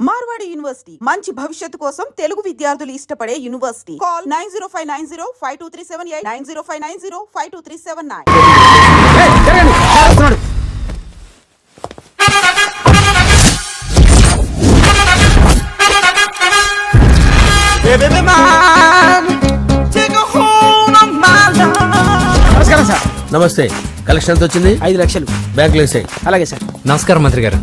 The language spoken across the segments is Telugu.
మార్వాడి యూనివర్సిటీ మంచి భవిష్యత్తు కోసం తెలుగు విద్యార్థులు ఇష్టపడే యూనివర్సిటీ. కాల్ 9059052378 9059052379. నమస్కారం సార్. నమస్తే. కలెక్షన్ ఎంత వచ్చింది? 5 లక్షలు. బ్యాంకులో వేసాయి. అలాగే సార్. నమస్కారం మంత్రి గారు.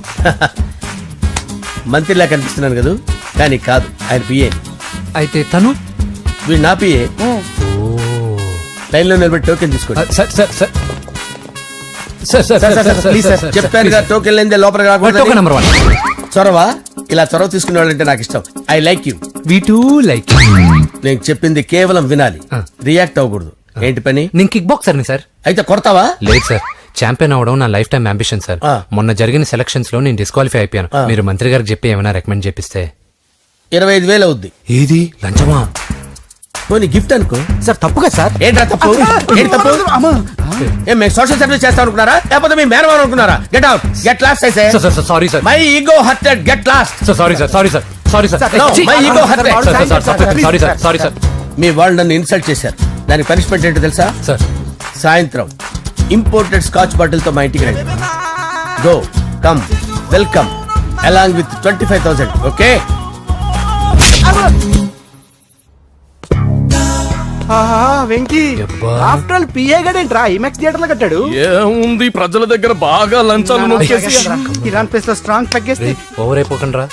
మంత్రిలా కనిపిస్తున్నాను కదా, కానీ కాదు, ఆయన పిఏ. అయితే తను వీడు నా పిఏ. లైన్ లో నిలబెట్టి టోకెన్ తీసుకోండి. చెప్పాను కదా, టోకెన్ లేదే లోపలికి రాకూడదు. నెంబర్ 1 చొరవ. ఇలా చొరవ తీసుకునే వాళ్ళంటే నాకు ఇష్టం. I like you. We two like. నేను చెప్పింది కేవలం వినాలి, రియాక్ట్ అవ్వకూడదు. ఏంటి పని? నేను కిక్ బాక్సర్ ని సార్. అయితే కొడతావా? లేదు సార్, ఛాంపియన్ అవడం నా లైఫ్ టైం అంబిషన్ సార్. మొన్న జరిగిన సెలక్షన్స్ లో నేను డిస్క్వాలిఫై అయిపోయాను. మీరు మంత్రి గారికి చెప్పి ఏమైనా రికమెండ్ చేపిస్తే. 25,000 అవుద్ది. ఏది లంచమా? పోనీ గిఫ్ట్ అనుకో. సార్ తప్పు కదా సార్. ఏంట్రా తప్పు? ఏంటి తప్పు? ఏం మేము సోషల్ సర్వీస్ చేస్తాం అనుకున్నారా, లేకపోతే మీ మేనమాన్ అనుకున్నారా? Get out, get lost. Sorry sir. My ego hurted, get lost. Sorry sir. My ego hurted. Sorry sir. మీ వాళ్ళు నన్ను ఇన్సల్ట్ చేశారు. దానికి పనిష్మెంట్ ఏంటో తెలుసా? సార్, సాయంత్రం ఇంపోర్టెడ్ స్కాచ్ బాటిల్ తో మా ఇంటికి రండి. Go come welcome along with 25,000. Okay? Venky after all P గడేంట్రా ఇమెక్స్ థియేటర్ లో కట్టాడు. ఏముంది, ప్రజల దగ్గర బాగా లంచాలు నొక్కేసి ఇరాన్ ప్లేస్ లో స్ట్రాంగ్ తగ్గేస్తే ఓవర్ అయిపోకండి రా.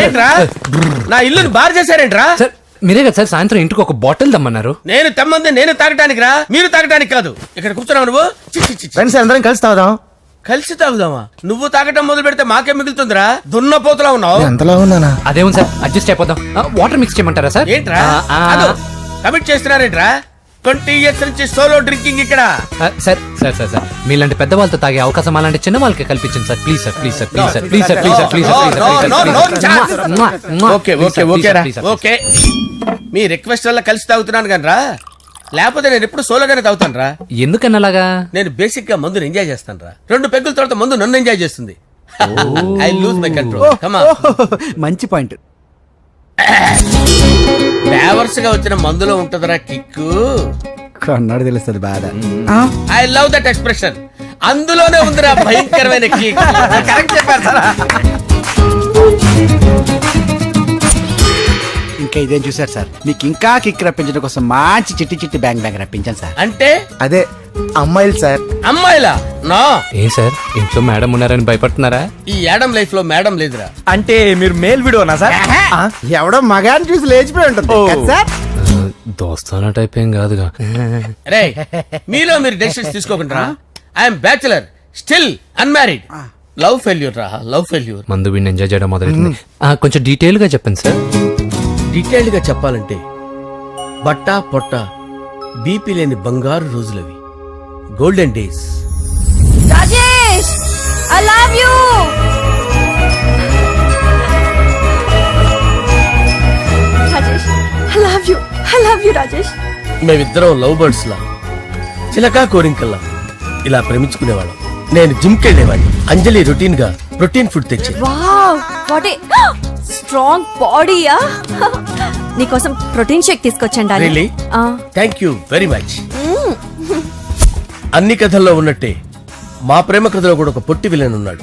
ఏంట్రా నా ఇల్లుని బార్ చేశారేంట్రా? సార్ మీరే కదా సార్ సాయంత్రం ఇంటికి ఒక బాటిల్ దమ్మన్నారు. నేను తెమ్మంది నేను తాగటానికి రా, మీరు తాగటానికి కాదు. ఇక్కడ కూర్చున్నావు నువ్వు. ఫ్రెండ్స్ అందరం కలిసి తాగుదాం. కలిసి తాగుదామా? నువ్వు తాగటం మొదలు పెడితే మాకే మిగులుతుందిరా. దున్నపోతులా ఉన్నావు. ఎంతలా ఉన్నానా? అదేం సార్, అడ్జస్ట్ అయిపోదాం. వాటర్ మిక్స్ చేయమంటారా సార్? ఏంట్రా కమిట్ చేస్తున్నారేంట్రా? 20 years నుంచి సోలో డ్రింకింగ్ ఇక్కడ. సార్ సార్ సార్ సార్ మీలాంటి పెద్ద వాళ్ళతో తాగే అవకాశం అలాంటి చిన్న వాళ్ళకి కల్పించండి sir. Please sir, please sir, please sir, please sir, please sir, please sir. Okay, me request వల్ల కలిసి తాగుతున్నాను కానీ రా, లేకపోతే నేను ఎప్పుడు సోలోగానే తాగుతాను రా. ఎందుకన్నా అలాగా? నేను బేసిక్ గా మందుని ఎంజాయ్ చేస్తాను రా. 2 పెగ్గుల తర్వాత మందు నన్ను ఎంజాయ్ చేస్తుంది. I lose my control. Come on. మంచి పాయింట్. ఫ్లేవర్స్ గా వచ్చిన మందులో ఉంటదరా కిక్కు. కన్నాడు తెలుస్తుంది బాధ. I love that expression. అందులోనే ఉందిరా భయంకరమైన కిక్. కరెక్ట్ చెప్పారు సార్. ఇంకా ఇదేం చూసారు సార్, మీకు ఇంకా కిక్ రప్పించడం కోసం మంచి చిట్టి చిట్టి బ్యాంగ్ బ్యాంగ్ రప్పించాను సార్. అంటే అదే అమ్మాయిలు సార్. అమ్మాయిలా? నా ఏం సార్ ఇంట్లో మేడం ఉన్నారని భయపడుతున్నారా? ఈ యాడమ్ లైఫ్ లో మేడం లేదురా. అంటే మీరు మేల్ వీడియోనా సార్? ఎవడో మగాన్ని చూసి లేచిపోయి ఉంటుంది సార్. దోస్తానా టైప్ ఏం కాదుగా. రే మీలో మీరు డెసిషన్స్ తీసుకోకుండా. I'm bachelor, still unmarried. Love failure రా, లవ్ ఫెయిల్యూర్. మందు వీడిని ఎంజాయ్ చేయడం మొదలైంది. కొంచెం డీటెయిల్ గా చెప్పండి సార్. డీటెయిల్డ్ గా చెప్పాలంటే బట్టా పొట్ట బీపీ లేని బంగారు రోజులవి, golden days. Rajesh, I love you. Rajesh, I love you. I love you, Rajesh. మేమిద్దరం లవ్ బర్డ్స్ లా, చిలకా కోరింకల్లా ఇలా ప్రేమించుకునేవాళ్ళం. నేను జిమ్ కెళ్ళేవాడిని. అంజలి రొటీన్ గా ప్రోటీన్ ఫుడ్ తెచ్చి. వావ్, వాట్ ఏ స్ట్రాంగ్ బాడీయా. నీకోసం ప్రోటీన్ షేక్ తీసుకొచ్చండి. Really? Thank you very much. అన్ని కథల్లో ఉన్నట్టే మా ప్రేమ కథలో కూడా ఒక పొట్టి విలన్ ఉన్నాడు.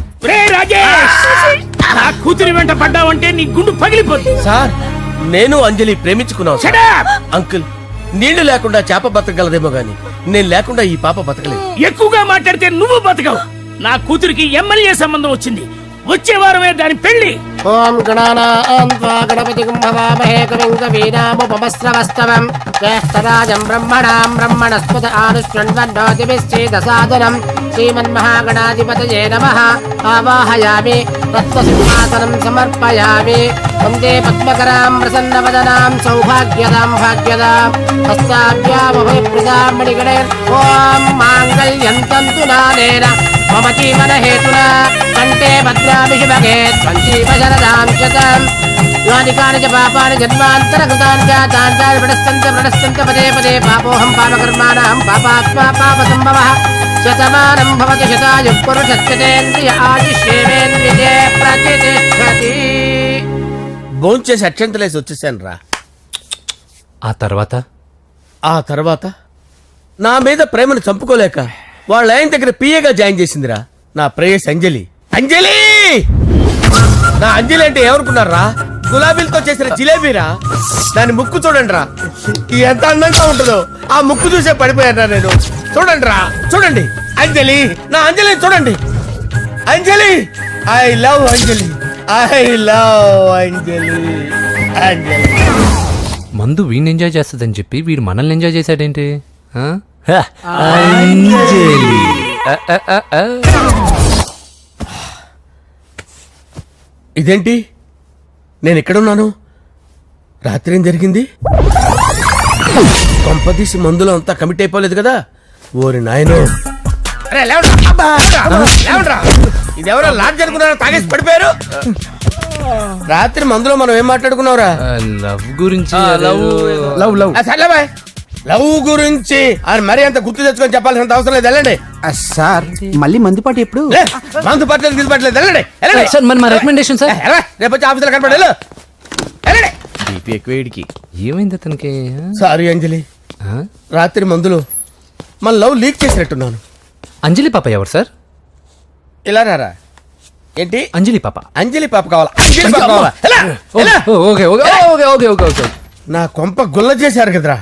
కూతురి వెంట పడ్డావంటే నీ గుండు పగిలిపోతుంది. సార్ నేను అంజలి ప్రేమించుకున్నాను. అంకుల్, నీళ్లు లేకుండా చేప బతకగలదేమో గాని నేను లేకుండా ఈ పాప బతకలేదు. ఎక్కువగా మాట్లాడితే నువ్వు బతకవు. నా కూతురికి ఎమ్మెల్యే సంబంధం వచ్చింది. వచ్చే వారమే దాని పెళ్లి. ఓం గణానాం భవామహే కవిం కవీనాముపమస్రవస్తవం జ్యేష్ఠరాజం బ్రహ్మణాం బ్రహ్మణస్పత ఆనుష్ణ్వన్నోతిభిశ్చేదసాదనం శ్రీమన్మహాగణాధిపతయే నమః. ఆవాహయామి తత్వసింహాసనం సమర్పయామి. వందే పద్మకరాం ప్రసన్నవదనాం సౌభాగ్యదాం భాగ్యదాం హస్తాభ్యామభయప్రదాం మణిగణైర్. ఓం మాంగళ్యం తంతు నానేన మమ జీవన హేతునా కంటే భద్రామి శుభగే సంజీవ శరదాం శతం. యాని కాని చ పాపాని జన్మాంతరకృతాని చ తాని ప్రణశ్యంత పదే పదే పాపోహం పాపకర్మాణం పాపాత్మా పాపసంభవః శతమానం భవతి శతాయుః పురుషస్యేంద్రియ ఆయుష్యేంద్రియే ప్రతిష్టతి. భోంచేసి అక్షంతలేసి వచ్చేసాను రా. ఆ తర్వాత నా మీద ప్రేమను చంపుకోలేక వాళ్ళ ఆయన దగ్గర పిఏగా జాయిన్ చేసిందిరా నా ప్రేయస్ అంజలి. అంజలి నా అంజలి అంటే ఏమనుకున్నారా? గులాబీలతో చేసిన జిలేబీరా. దాని ముక్కు చూడండి రా, ఎంత అందంగా ఉంటుందో. ఆ ముక్కు చూసే పడిపోయారా నేను. చూడండి రా, చూడండి అంజలి, నా అంజలి చూడండి. Anjali, I love Anjali, I love Anjali. Anjali మందు వీడిని ఎంజాయ్ చేస్తుందని చెప్పి వీడు మనల్ని ఎంజాయ్ చేశాడేంటి? ఆ? ఇదేంటి నేను ఎక్కడున్నాను? రాత్రి ఏం జరిగింది? కొంపదీసి మందులో అంతా కమిట్ అయిపోలేదు కదా? ఓరి నాయనో, ఇదెవరో లాడ్జ్ అనుకున్నారా? తాగేసి పడిపోయారు. రాత్రి మందులో మనం ఏం మాట్లాడుకున్నావురా? లవ్ గురించి లవ్ గురించి అని మరీ అంత గుర్తు తెచ్చుకొని చెప్పాల్సినంత అవసరం లేదు. వెళ్ళండి సార్ మళ్ళీ మందుపాటి ఎప్పుడు? మందు పట్టలేదు గిల్లు పట్టలేదు. వెళ్ళండి వెళ్ళండి. సార్ మరి మా రికమెండేషన్ సార్. రేపు వచ్చి ఆఫీసులో కనపడి వెళ్ళండి. ఏమైంది అతనికి? సారీ అంజలి, ఆ? రాత్రి మందులో మన లవ్ లీక్ చేసినట్టున్నాను. అంజలి పాప ఎవరు సార్? ఇలా రారా. ఏంటి అంజలి పాప? అంజలి పాప కావాలా? అంజలి పాప కావాలా? ఎలా? ఎలా? Okay okay okay okay okay okay. నా కొంప గుల్ల చేశారు కదరా.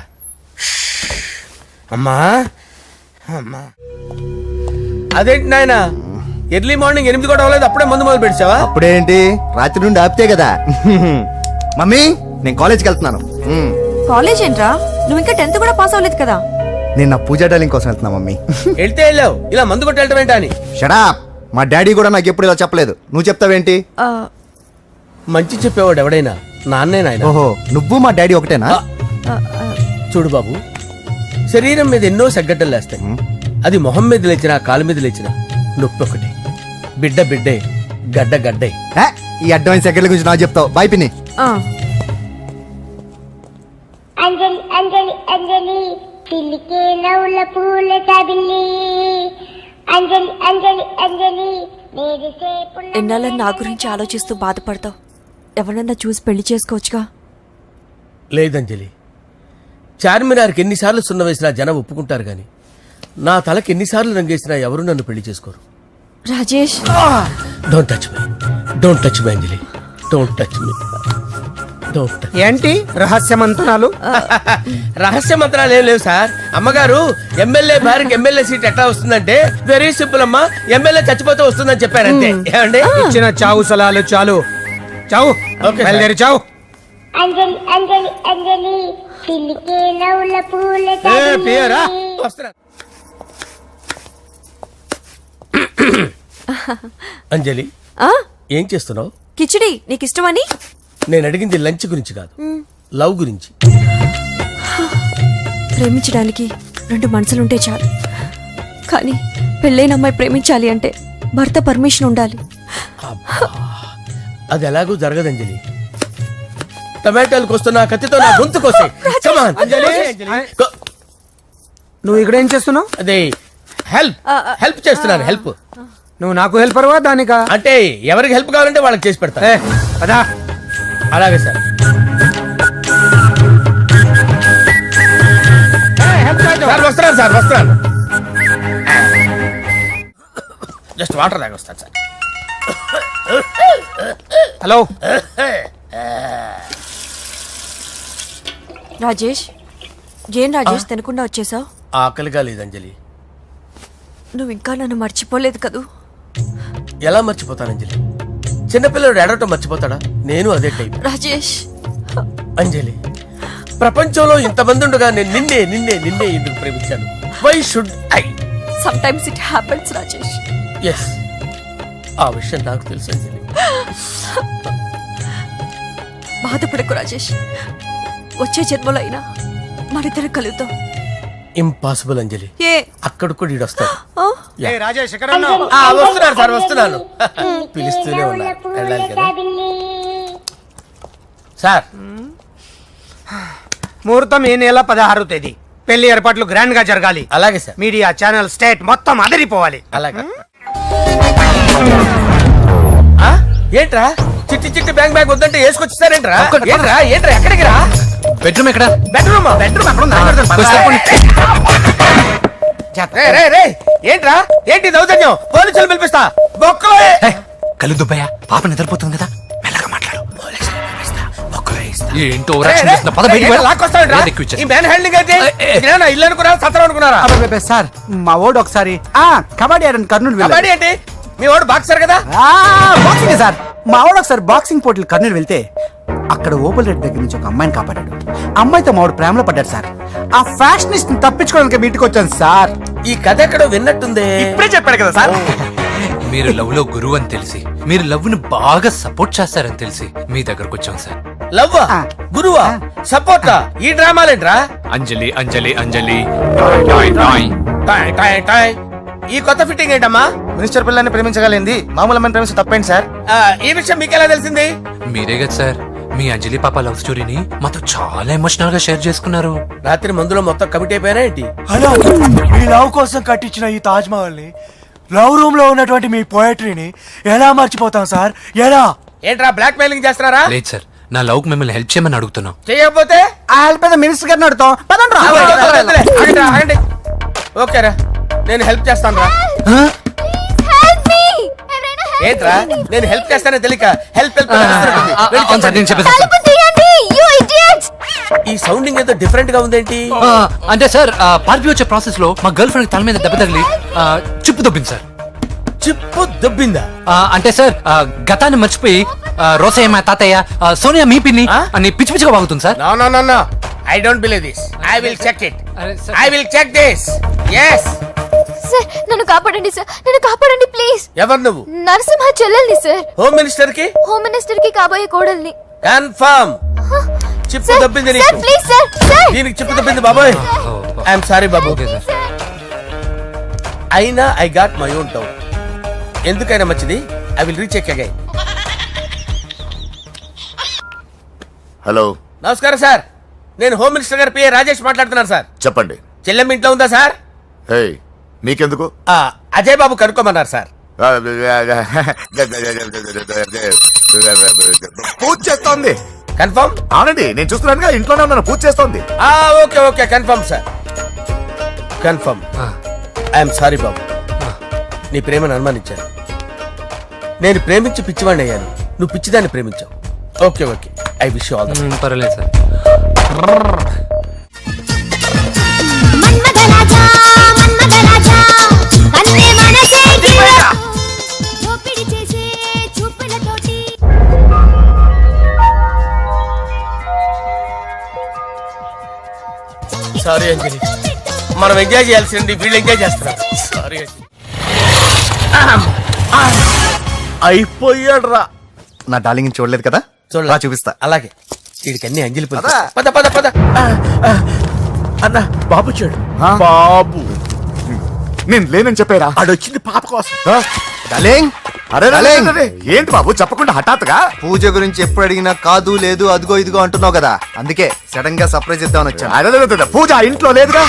అమ్మా అమ్మా, అదేంటి నాయన ఎర్లీ మార్నింగ్ 8 కూడా అవ్వలేదు, అప్పుడే మందు మొదలు పెడిచావా? అప్పుడేంటి, రాత్రి నుండి ఆపితే కదా. మమ్మీ నేను కాలేజ్కి వెళ్తున్నాను. కాలేజ్ ఏంట్రా, నువ్వు ఇంకా 10th కూడా పాస్ అవ్వలేదు కదా. నేను నా పూజా డాలింగ్ కోసం వెళ్తున్నా మమ్మీ. వెళ్తే వెళ్ళావు, ఇలా మందు కొట్టి వెళ్ళటం ఏంటా అని. షడాప్, మా డాడీ కూడా నాకు ఎప్పుడు ఇలా చెప్పలేదు. నువ్వు చెప్తావేంటి? ఆ, మంచి చెప్పేవాడు ఎవడైనా నాన్నే నాయన. ఓహో, నువ్వు మా డాడీ ఒకటేనా? ఆ, ఆ, చూడు బాబు, శరీరం మీద ఎన్నో సగ్గడ్డలు లేస్తాయి. అది మొహం మీద లేచినా కాలు మీద లేచినా నొప్పి ఒకటే. బిడ్డ బిడ్డే, గడ్డ గడ్డే. ఏ, ఈ అడ్వాన్స్ సెకండ్ల గురించి నాకు చెప్తావు. బాయ్ పిన్ని. ఆ. అంజలి అంజలి అంజలి పిల్లికే నవ్వుల పూల చబిల్లి అంజలి అంజలి అంజలి ఎన్నాళ్ళ నా గురించి ఆలోచిస్తూ బాధపడతావు. ఎవరన్నా చూసి పెళ్లి చేసుకోవచ్చుగా. లేదంజలి, చార్మినార్కి ఎన్నిసార్లు సున్న వేసినా జనం ఒప్పుకుంటారు గాని నా తలకి ఎన్నిసార్లు రంగేసినా ఎవరు నన్ను పెళ్లి చేసుకోరు. Rajesh, don't touch me, don't touch me Anjali, don't touch me, don't touch. ఏంటి రహస్య మంత్రాలు? రహస్య మంత్రాలు ఏం లేవు సార్. అమ్మగారు ఎమ్మెల్యే భార్యకి ఎమ్మెల్యే సీట్ ఎట్లా వస్తుందంటే వెరీ సింపుల్ అమ్మా, ఎమ్మెల్యే చచ్చిపోతే వస్తుందని చెప్పారు అంతే. ఏమండి? ఇచ్చిన చావు సలాలు చాలు. చావు, ఓకే సార్. బయలుదేరి చావు. అంజలి అంజలి అంజలి పిల్లికే నవ్వుల పూల చబిల్లి వస్తున్నా. అంజలి, ఆ? ఏం చేస్తున్నావు? కిచిడి నీకు ఇష్టమని. నేను అడిగింది లంచ్ గురించి కాదు, లవ్ గురించి. ప్రేమించడానికి 2 మనసులుంటే చాలు, కానీ పెళ్ళైన అమ్మాయి ప్రేమించాలి అంటే భర్త పర్మిషన్ ఉండాలి. అది ఎలాగూ జరగదు అంజలి. టమాటాలు కోస్తున్నా కత్తితో నా గొంతు కోసే. Come on, అంజలి. నువ్వు ఇక్కడ ఏం చేస్తున్నావు? అదే హెల్ప్ చేస్తున్నాను. హెల్ప్ నువ్వు నాకు హెల్పర్వా దానికా? అంటే ఎవరికి హెల్ప్ కావాలంటే వాళ్ళకి చేసి పెడతా. అదా అలాగే సార్. సార్ వస్తున్నాను, సార్ వస్తున్నాను. జస్ట్ వాటర్ తాగి వస్తాను సార్. హలో. రాజేష్, ఏం రాజేష్ తినకుండా వచ్చేసావు? ఆకలిగా లేదు అంజలి. నువ్వు ఇంకా నన్ను మర్చిపోలేదు కదూ. ఎలా మర్చిపోతాను అంజలి? చిన్నపిల్లడు ఏడవటం మర్చిపోతాడా? నేను అదే టైప్. రాజేష్, అంజలి, ప్రపంచంలో ఇంతమంది ఉండగా నేను నిన్నే నిన్నే నిన్నే ఎందుకు ప్రేమించాను? Why should I? Sometimes it happens Rajesh. Yes, ఆ విషయం నాకు తెలుసు అంజలి. బాధపడకు రాజేష్, వచ్చే జన్మలో అయినా మరిద్దరు కలుద్దాం. ఇంపాసిబుల్ అంజలి. ఏ అక్కడ కూడా ఈడు వస్తాడు. ఆ? రాజేష్ ఎక్కడ ఉన్నావు? వస్తున్నాను సార్, వస్తున్నాను. పిలుస్తూనే ఉన్నా, వెళ్ళాలి కదా. సార్ ముహూర్తం ఈ నెల 16వ తేదీ. పెళ్లి ఏర్పాట్లు గ్రాండ్ గా జరగాలి. అలాగే సార్. మీడియా ఛానల్ స్టేట్ మొత్తం అదిరిపోవాలి. అలాగే. ఆ? ఏంట్రా చిట్టి చిట్టి బ్యాంక్ బ్యాగ్ వద్దంటే వేసుకొచ్చేసారేంట్రా? ఏంట్రా ఏంట్రా ఎక్కడికి రా? బెడ్రూమ్ ఎక్కడ? బెడ్రూమ్ బెడ్రూమ్ అక్కడ ఉందా? రే రే రే ఏంట్రా ఏంటి దౌర్జన్యం? పోలీసులు పిలిపిస్తా. బొక్కలో కళ్ళు దుబ్బయ్యా, పాప నిద్రపోతుంది కదా, మెల్లగా మాట్లాడు. ఏంటో ఓవరాక్షన్ చేస్తున్నా. పద బయటికి వెళ్ళు. లాక్కొస్తావేంట్రా? లేదు, ఎక్కువ ఇచ్చేస్తా. ఈ మ్యాన్ హ్యాండింగ్ అయితే ఇదేనా ఇల్లు అనుకున్నారా సత్రం అనుకున్నారా? అబ్బబ్బబ్బే, సార్ మా ఓడు ఒకసారి కబడ్డీ ఆడని కర్నూలు వెళ్ళాడు. కబడ్డీ ఏంటి? మీ వాడు బాక్సర్ కదా? Boxing sir. మా వాడు ఒకసారి బాక్సింగ్ పోటీలు కర్నూలు వెళ్తే అక్కడ ఓపెల్ రెడ్డి దగ్గర నుంచి ఒక అమ్మాయిని కాపాడాడు. అమ్మాయితో మా వాడు ప్రేమలో పడ్డాడు సార్. ఆ ఫ్యాషనిస్ట్ తప్పించుకోవడానికి మీ ఇంటికి వచ్చాను సార్. ఈ కథ ఎక్కడో విన్నట్టుంది. ఇప్పుడే చెప్పాడు కదా సార్. మీరు లవ్ లో గురువు అని తెలిసి, మీరు లవ్ ను బాగా సపోర్ట్ చేస్తారని తెలిసి మీ దగ్గరకు వచ్చాం సార్. లవ్వా గురువా సపోర్టా? ఈ డ్రామాలేంట్రా? అంజలి అంజలి అంజలి టాయ్ టాయ్ టాయ్. టాయ్ టాయ్ టాయ్. ఈ కొత్త ఫిట్టింగ్ ఏంటమ్మా? మినిస్టర్ పిల్లని ప్రేమించగలిగింది మామూలు అమ్మని ప్రేమించి తప్పేంటి సార్? ఈ విషయం మీకెలా తెలిసింది? మీరే కదా సార్ మీ అంజలి పాప లవ్ స్టోరీని మాతో చాలా ఎమోషనల్ గా షేర్ చేసుకున్నారు. రాత్రి మందులో మొత్తం కమిటీ అయిపోయినా ఏంటి? హలో, మీ లవ్ కోసం కట్టించిన ఈ తాజ్ మహల్ ని, లవ్ రూమ్ లో ఉన్నటువంటి మీ పోయట్రీని ఎలా మర్చిపోతాం సార్? ఎలా? ఏంట్రా బ్లాక్ మెయిలింగ్ చేస్తున్నారా? లేదు సార్, నా లవ్ కు మిమ్మల్ని హెల్ప్ చేయమని అడుగుతున్నాం. చేయకపోతే ఆ హెల్ప్ అయితే మినిస్టర్ గారిని అడుగుతాం. పదండి రా. ఆగండి. ఓకేరా, నేను హెల్ప్ చేస్తాను రా. ఏంట్రా నేను హెల్ప్ చేస్తానే తెలియక హెల్ప్ హెల్ప్ అవును సార్, నేను చెప్పేసి ఈ సౌండింగ్ ఏదో డిఫరెంట్ గా ఉందేంటి? అంటే సార్ పార్టీ వచ్చే ప్రాసెస్ లో మా గర్ల్ ఫ్రెండ్ తల మీద దెబ్బ తగిలి చిప్పు దొబ్బింది సార్. చిప్పు దొబ్బిందా? అంటే సార్ గతాన్ని మర్చిపోయి రోసయ్య మా తాతయ్య, సోనియా మీ పిన్ని అని పిచ్చి పిచ్చిగా వాగుతుంది sir. No no no no, I don't believe this. I will check it. అరే sir. I will check this. yes sir నన్ను కాపాడండి సార్, నన్ను కాపాడండి ప్లీజ్. ఎవరు నువ్వు? నరసింహ చెల్లెల్ని సార్, హోమ్ మినిస్టర్ కి హోమ్ మినిస్టర్ కి కాబోయే కోడల్ని. కన్ఫర్మ్ చిప్పు సార్, దొబ్బింది సార్ నీకు. Please sir, sir. దీనికి చిప్పు దొబ్బింది బాబోయ్. ఐఎమ్ సారీ బాబు. Okay sir. అయినా I got my own town. ఎందుకైనా మంచిది, I will recheck again. Hello, నమస్కారం సార్, నేను హోమ్ మినిస్టర్ గారి పిఏ రాజేష్ మాట్లాడుతున్నాను సార్. చెప్పండి. చెల్లెమ్మ ఇంట్లో ఉందా సార్? హే, మీకెందుకు? అజయ్ బాబు కనుక్కోమన్నారు సార్. పూజ చేస్తోంది. కన్ఫర్మ్? అవునండి, నేను చూస్తున్నానుగా, ఇంట్లోనే ఉన్నాను, పూజ చేస్తోంది. Okay okay, confirm sir, confirm. I'm sorry బాబు, నీ ప్రేమను అనుమానించాను. నేను ప్రేమించి పిచ్చివాడిని అయ్యాను, నువ్వు పిచ్చిదాన్ని ప్రేమించావు. Okay okay, I wish you all the best. పర్వాలేదు సార్. సారీ అంజలి, మనం ఎంజాయ్ చేయాల్సింది వీళ్ళు ఎంజాయ్ చేస్తున్నారు. సారీ అంజలి. అయిపోయాడు రా. నా డార్లింగ్ చూడలేదు కదా, చూడలే. చూపిస్తా. అలాగే, వీడికి అన్ని అంజలి పద పద. పద పద పద. అన్న బాబు చూడు. బాబు, నేను లేనని చెప్పారా? ఆడొచ్చింది పాప కోసం. డార్లింగ్, అరే డార్లింగ్. ఏంటి బాబు చెప్పకుండా హఠాత్తుగా? పూజ గురించి ఎప్పుడు అడిగినా కాదు లేదు అదిగో ఇదిగో అంటున్నావు కదా, అందుకే సడన్ గా సర్ప్రైజ్ ఇద్దామని వచ్చాను. అరే, పూజ ఆ ఇంట్లో లేదుగా.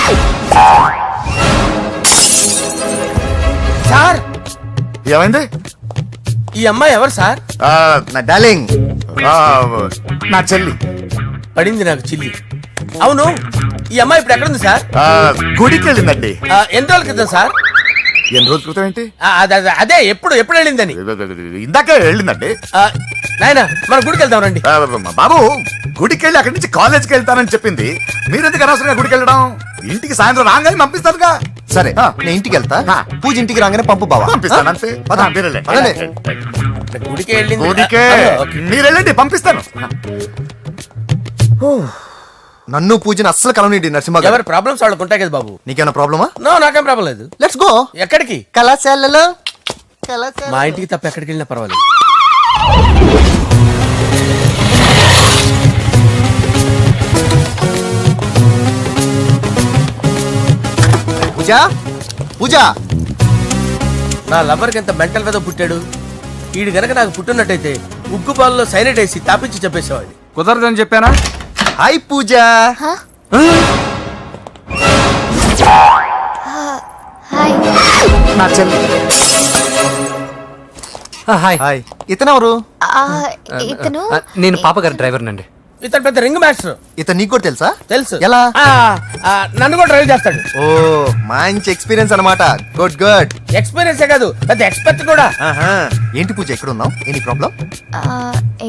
సార్, ఏమైంది? ఈ అమ్మాయి ఎవరు సార్? నా డార్లింగ్, నా చెల్లి. పడింది నాకు చిల్లి. అవును, ఈ అమ్మాయి ఇప్పుడు ఎక్కడుంది సార్? గుడికి వెళ్ళిందండి. ఎన్ని రోజుల క్రితం సార్? ఎన్ని రోజుల క్రితం ఏంటి? అదే ఎప్పుడు ఎప్పుడు వెళ్ళిందని. ఇందాకే వెళ్ళిందండి. నాయన మన గుడికి వెళ్దాం రండి. బాబు, గుడికి వెళ్ళి అక్కడి నుంచి కాలేజ్కి వెళ్తానని చెప్పింది. మీరెందుకు అనవసరంగా గుడికి వెళ్ళడం? ఇంటికి సాయంత్రం రాగానే పంపిస్తారుగా. సరే నేను ఇంటికి వెళ్తా, పూజ ఇంటికి రాగానే పంపు బావా. పంపిస్తాను అంతే. పద. మీరు వెళ్ళండి. పదండి. గుడికి వెళ్ళింది. గుడికే ఓకే. మీరు వెళ్ళండి, పంపిస్తాను. నన్ను పూజని అస్సలు కలవనీయండి నరసింహ గారు. ఎవరి ప్రాబ్లమ్స్ వాళ్ళకు ఉంటాయి కదా బాబు. నీకేమైనా ప్రాబ్లమా? నో, నాకేం ప్రాబ్లం లేదు. Let's go. ఎక్కడికి? కళాశాలలో మా ఇంటికి తప్ప ఎక్కడికి వెళ్ళినా పర్వాలేదు. పూజ, పూజ. నా లవర్కి ఎంత మెంటల్ మీద పుట్టాడు. వీడు గనక నాకు పుట్టినట్టయితే ఉగ్గు పాలలో సైనట్ వేసి తాపించి చెప్పేసేవాడిని. కుదరదని చెప్పానా? హాయ్ పూజ. నా చెల్లి. Hi hi. ఇతనెవరు? ఇతను నేను పాప గారి డ్రైవర్ నండి. ఇతను పెద్ద రింగ్ మాస్టర్. ఇతను నీకు కూడా తెలుసా? తెలుసు. ఎలా? నన్ను కూడా డ్రైవ్ చేస్తాడు. ఓ మంచి ఎక్స్పీరియన్స్ అన్నమాట. Good good. ఎక్స్పీరియన్సే కాదు, పెద్ద ఎక్స్పర్ట్ కూడా. ఏంటి పూజ ఎక్కడ ఉన్నావు? Any problem?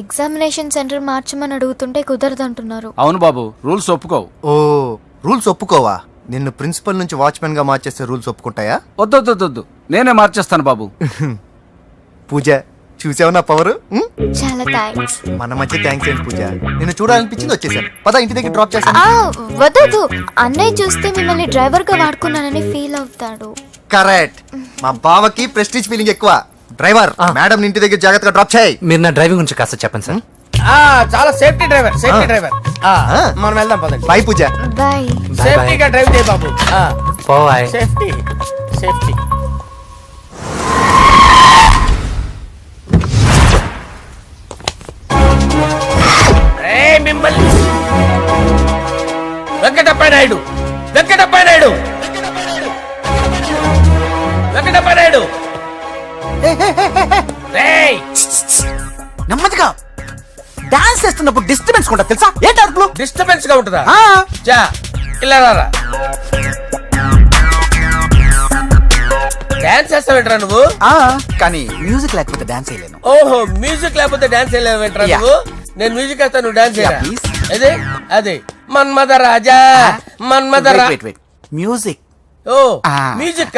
ఎగ్జామినేషన్ సెంటర్ మార్చమని అడుగుతుంటే కుదరదంటున్నారు. అవును బాబు, రూల్స్ ఒప్పుకోవు. ఓ రూల్స్ ఒప్పుకోవా? నిన్ను ప్రిన్సిపల్ నుంచి వాచ్మెన్ గా మార్చేస్తే రూల్స్ ఒప్పుకుంటాయా? వద్దు, నేనే మార్చేస్తాను బాబు. పూజ చూసావు నా పవర్? చాలా థ్యాంక్స్. మన మధ్య థ్యాంక్స్ ఏంటి పూజ, నిన్ను చూడాలనిపించింది వచ్చేసాను. పద ఇంటి దగ్గర డ్రాప్ చేస్తాను. వద్దు, అన్నయ్య చూస్తే మిమ్మల్ని డ్రైవర్ గా వాడుకున్నానని ఫీల్ అవుతాడు. కరెక్ట్. మా బావకి ప్రెస్టీజ్ ఫీలింగ్ ఎక్కువ. డ్రైవర్ మేడం ఇంటి దగ్గర జాగ్రత్తగా డ్రాప్ చేయి. మీరు నా డ్రైవింగ్ గురించి కాస్త చెప్పండి సార్. చాలా సేఫ్టీ డ్రైవర్. మనం వెళ్దాం పదండి. బాయ్ పూజ. బాయ్. సేఫ్టీగా డ్రైవ్ చేయి బాబు. పోవాయ్. Safety safety. మిమ్మల్ని వెంకటప్ప నాయుడు నెమ్మదిగా డాన్స్ చేస్తున్నప్పుడు డిస్టర్బెన్స్ కూడా తెలుసా? ఏంటి అరుపులు? డిస్టర్బెన్స్ గా ఉంటుందా? ఇలా రారా. డాన్స్ చేస్తావేంట్రా నువ్వు? కానీ మ్యూజిక్ లేకపోతే డాన్స్ చేయలేను. ఓహో, మ్యూజిక్ లేకపోతే డాన్స్ చేయలేవేంట్రా నువ్వు? నేను మ్యూజిక్ వేస్తా, నువ్వు డాన్స్ చేయరా? అదే అదే మన్మథ రాజా. మ్యూజిక్. ఓ మ్యూజిక్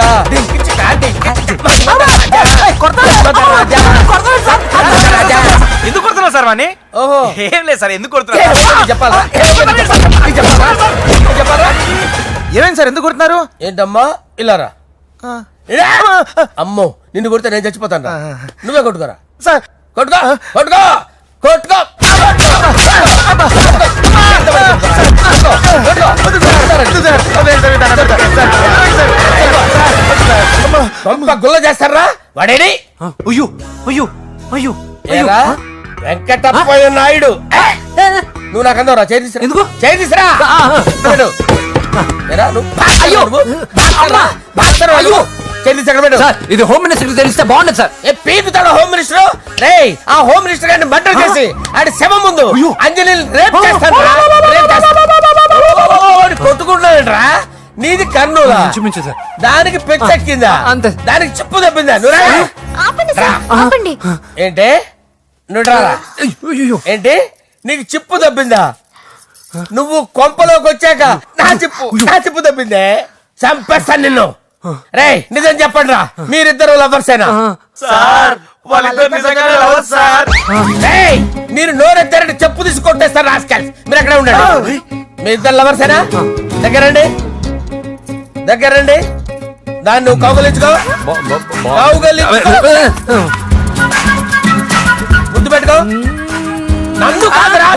ఎందుకు కొడుతున్నావు సార్ వాణ్ణి? ఓహో ఏం లేదు సార్, ఎందుకు కొడుతున్నారు చెప్పాలా? ఏమైంది సార్, ఎందుకు కొడుతున్నారు? ఏంటమ్మా ఇలా రా. అమ్మో, నిన్ను కొడితే నేను చచ్చిపోతాను. నువ్వే కొట్టుకోరా సార్. కొట్టుకో కొట్టుకో కొట్టుకో. గుల్ల చేస్తారా వాడేడి? అయ్యో అయ్యో అయ్యో ఏరా వెంకటప్పయ్య నాయుడు, నువ్వు నాకు అందరా చేతిరా. ఎందుకు చేతిరా? ఇది హోమ్ మినిస్టర్ తెలిస్తే బాగుండదు సార్. పీకుతాడు హోమ్ మినిస్టర్. రే ఆ హోమ్ మినిస్టర్ గారిని మర్డర్ చేసి ఆడి శవం ముందు అంజలి రేప్ చేస్తాను. కొట్టుకుంటున్నాడంట్రా. నీది కర్నూలా? దానికి పెచ్చెక్కిందా? అంతే. దానికి చెప్పు తప్పిందా? ఏంటి నువ్వు రారా? ఏంటి నీకు చిప్పు తప్పిందా? నువ్వు కొంపలోకి వచ్చాక నా చిప్పు తప్పిందే. చంపేస్తాను నిన్ను. రే నిజం చెప్పండి రా, మీరిద్దరు లవర్సేనా? మీరు నోరెత్తారంటే చెప్పు తీసి కొట్టేస్తారు రాస్కల్స్. మీరు ఎక్కడ ఉండండి. మీ ఇద్దరు లవర్సేనా? దగ్గరండి దాన్ని నువ్వు కౌగలించుకో. ముద్దు పెట్టుకో. నన్ను కాదురా.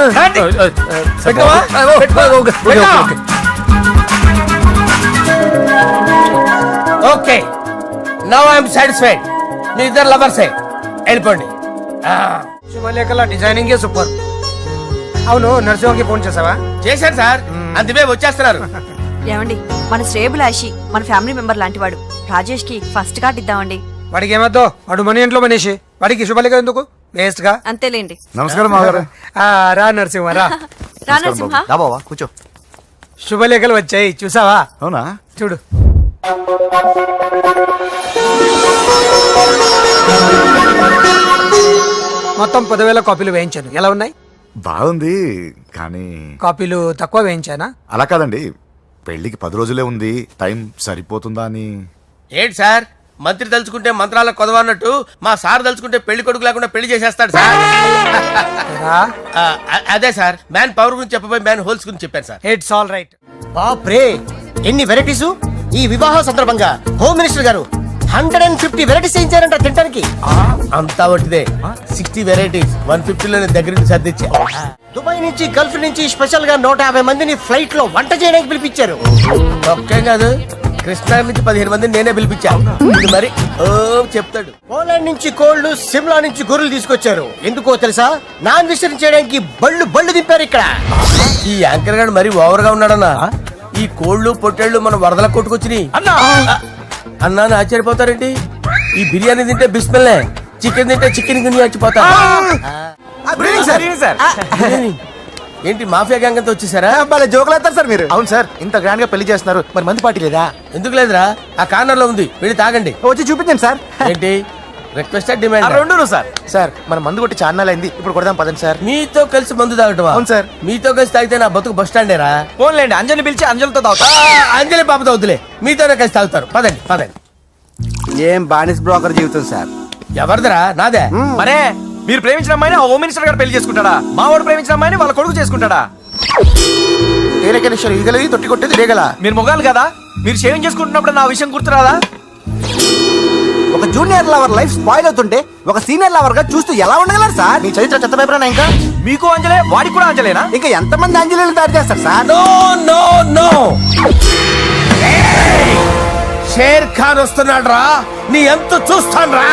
Okay, now I'm satisfied. మీ ఇద్దరు లవర్సే, వెళ్ళిపోండి. శుభలేఖల డిజైనింగ్ సూపర్. అవును, నర్సింహకి ఫోన్ చేసావా? చేశాను సార్, అందుకే వచ్చేస్తున్నారు. ఏమండి, మన శ్రేయబులాషి మన ఫ్యామిలీ మెంబర్ లాంటి వాడు. రాజేష్ కి ఫస్ట్ కార్డ్ ఇద్దామండి. వాడికి ఏమద్దో, వాడు మన ఇంట్లో మనిషి. వాడికి శుభలేఖ ఎందుకు? వేస్ట్ గా. అంతేలేండి. నమస్కారం మాగారు. రా నరసింహ రా. రా నరసింహ. బావా కూర్చో. శుభలేఖలు వచ్చాయి, చూసావా? అవునా? చూడు. మొత్తం 10,000 కాపీలు వేయించాను. ఎలా ఉన్నాయి? బాగుంది, కానీ కాపీలు తక్కువ వేయించానా? అలా కాదండి, పెళ్లికి 10 రోజులే ఉంది, టైం సరిపోతుందా అని. ఏంటి సార్, మంత్రి తలుచుకుంటే మంత్రాలకు కొదవన్నట్టు మా సార్ తలుచుకుంటే పెళ్లి కొడుకు లేకుండా పెళ్లి చేసేస్తాడు సార్. అదే సార్, మ్యాన్ పవర్ గురించి చెప్పబోయి మ్యాన్ హోల్స్ గురించి చెప్పాను సార్. It's all right. బాప్రే, ఎన్ని వెరైటీసు! ఈ వివాహ సందర్భంగా హోమ్ మినిస్టర్ గారు 150 వెరైటీస్ చేయించారంట తినడానికి. అంతా ఒకటిదే. 60 వెరైటీస్ 150లోనే దగ్గర నుంచి సర్దిచ్చా. దుబాయ్ నుంచి గల్ఫ్ నుంచి స్పెషల్ గా 150 మందిని ఫ్లైట్ లో వంట చేయడానికి పిలిపించారు. ఒక్కేం కాదు, కృష్ణా నుంచి 15 మందిని నేనే పిలిపించా ఇది మరి ఓ చెప్తాడు. పోలాండ్ నుంచి కోళ్లు, సిమ్లా నుంచి గొర్రెలు తీసుకొచ్చారు. ఎందుకో తెలుసా? నాన్ వెజిటేరియన్ చేయడానికి బళ్ళు దింపారు ఇక్కడ. ఈ యాంకర్ గారు మరి ఓవర్ గా ఉన్నాడన్నా. ఈ కోళ్లు పొట్టేళ్లు మన వరదల కొట్టుకొచ్చినాయి అన్నా అని ఆశ్చర్యపోతారేంటి? ఈ బిర్యానీ తింటే బిస్మిల్లే, చికెన్ తింటే చికెన్ గిన్నె చచ్చిపోతా. ఏంటి మాఫియా గ్యాంగ్ అంతా వచ్చేసారా? జోకులు వేస్తారు సార్ మీరు. అవును సార్, ఇంత గ్రాండ్ గా పెళ్లి చేస్తున్నారు, మరి మంది పార్టీ లేదా? ఎందుకు లేదురా, ఆ కార్నర్ లో ఉంది, వెళ్ళి తాగండి. వచ్చి చూపించండి సార్. ఏంటి రిక్వెస్ట్ డిమాండ్? రెండు సార్. సార్ మన మందు కొట్టి చాన్నాలు అయింది, ఇప్పుడు కొడదాం పదండి సార్. మీతో కలిసి మందు తాగటమా? అవును సార్. మీతో కలిసి తాగితే నా బతుకు బస్ స్టాండేరా? ఫోన్లేండి, అంజలి పిలిచి అంజలితో తాగుతా. అంజలి పాపతో వద్దులే, మీతోనే కలిసి తాగుతారు. పదండి పదండి. ఏం బానిస్ బ్రోకర్ జీవితం సార్. ఎవరిదిరా? నాదే. మరే మీరు ప్రేమించిన అమ్మాయిని ఆ హోమ్ మినిస్టర్ గారు పెళ్లి చేసుకుంటాడా? మా వాడు ప్రేమించిన అమ్మాయిని వాళ్ళ కొడుకు చేసుకుంటాడా? ఏలకేశ్వర ఈగలది తొట్టి కొట్టేది రేగల. మీరు మొగాలు కదా, మీరు షేవింగ్ చేసుకుంటున్నప్పుడు నా విషయం గుర్తురాదా? ఒక జూనియర్ లవర్ లైఫ్ స్పాయిల్ అవుతుంటే ఒక సీనియర్ లవర్ గా చూస్తూ ఎలా ఉండగలరు సార్? మీ చరిత్ర చెత్త పేపరేనా ఇంకా? మీకు అంజలే, వాడికి కూడా అంజలేనా? ఇంకా ఎంతమంది అంజలీలు తయారు చేస్తారు sir? No no no, Sher Khan వస్తున్నాడు రా, నీ ఎంత చూస్తాను రా.